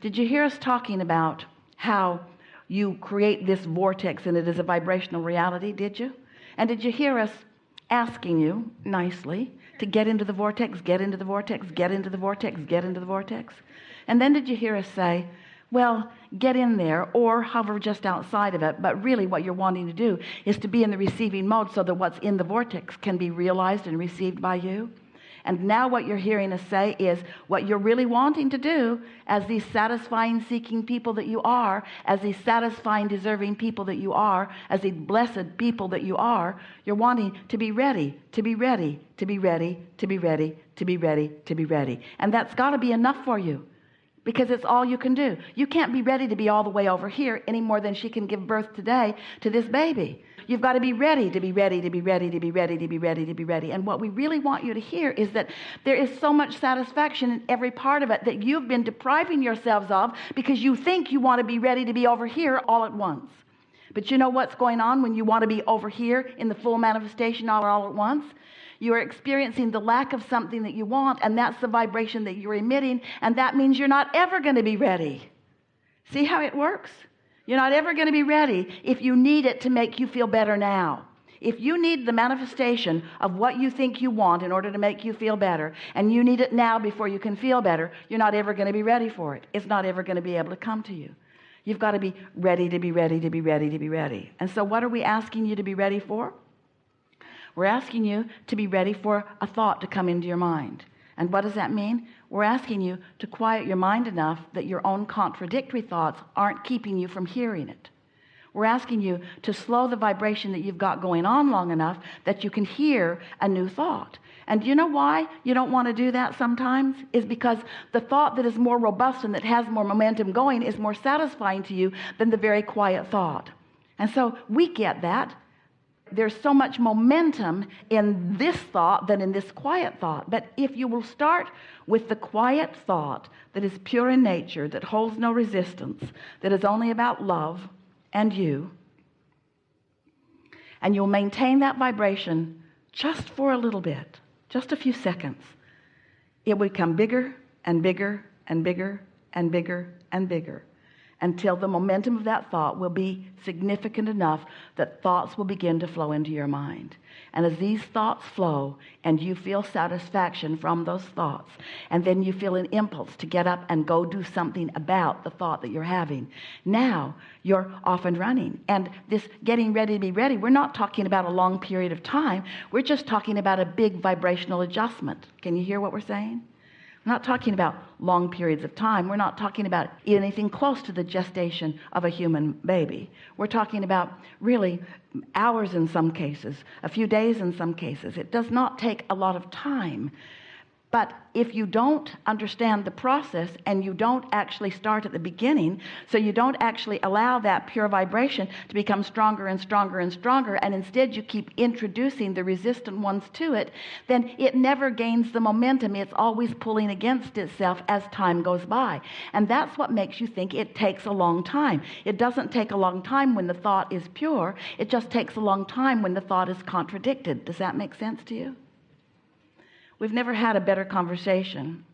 Did you hear us talking about how you create this vortex and it is a vibrational reality? Did you? And did you hear us asking you nicely to get into the vortex, get into the vortex, get into the vortex, get into the vortex? And then did you hear us say, well, get in there or hover just outside of it, but really what you're wanting to do is to be in the receiving mode so that what's in the vortex can be realized and received by you? And now what you're hearing us say is what you're really wanting to do as these satisfying seeking people that you are, as these satisfying deserving people that you are, as these blessed people that you are, you're wanting to be ready, to be ready, to be ready, to be ready, to be ready, to be ready. And that's got to be enough for you, because it's all you can do. You can't be ready to be all the way over here any more than she can give birth today to this baby. You've got to be ready to be ready to be ready to be ready to be ready to be ready. And what we really want you to hear is that there is so much satisfaction in every part of it that you've been depriving yourselves of because you think you want to be ready to be over here all at once. But you know what's going on when you want to be over here in the full manifestation all at once? You are experiencing the lack of something that you want, and that's the vibration that you're emitting, and that means you're not ever going to be ready. See how it works? You're not ever going to be ready if you need it to make you feel better now. If you need the manifestation of what you think you want in order to make you feel better, and you need it now before you can feel better, you're not ever going to be ready for it. It's not ever going to be able to come to you. You've got to be ready to be ready to be ready to be ready. And so what are we asking you to be ready for? We're asking you to be ready for a thought to come into your mind. And what does that mean? We're asking you to quiet your mind enough that your own contradictory thoughts aren't keeping you from hearing it. We're asking you to slow the vibration that you've got going on long enough that you can hear a new thought. And do you know why you don't want to do that sometimes? Is because the thought that is more robust and that has more momentum going is more satisfying to you than the very quiet thought. And so we get that. There's so much momentum in this thought than in this quiet thought. But if you will start with the quiet thought that is pure in nature, that holds no resistance, that is only about love and you, and you'll maintain that vibration just for a little bit, just a few seconds, it will become bigger and bigger and bigger and bigger and bigger, until the momentum of that thought will be significant enough that thoughts will begin to flow into your mind. And as these thoughts flow and you feel satisfaction from those thoughts, and then you feel an impulse to get up and go do something about the thought that you're having, now you're off and running. And this getting ready to be ready, we're not talking about a long period of time. We're just talking about a big vibrational adjustment. Can you hear what we're saying? We're not talking about long periods of time. We're not talking about anything close to the gestation of a human baby. We're talking about really hours in some cases, a few days in some cases. It does not take a lot of time. But if you don't understand the process and you don't actually start at the beginning, so you don't actually allow that pure vibration to become stronger and stronger and stronger, and instead you keep introducing the resistant ones to it, then it never gains the momentum. It's always pulling against itself as time goes by. And that's what makes you think it takes a long time. It doesn't take a long time when the thought is pure. It just takes a long time when the thought is contradicted. Does that make sense to you? We've never had a better conversation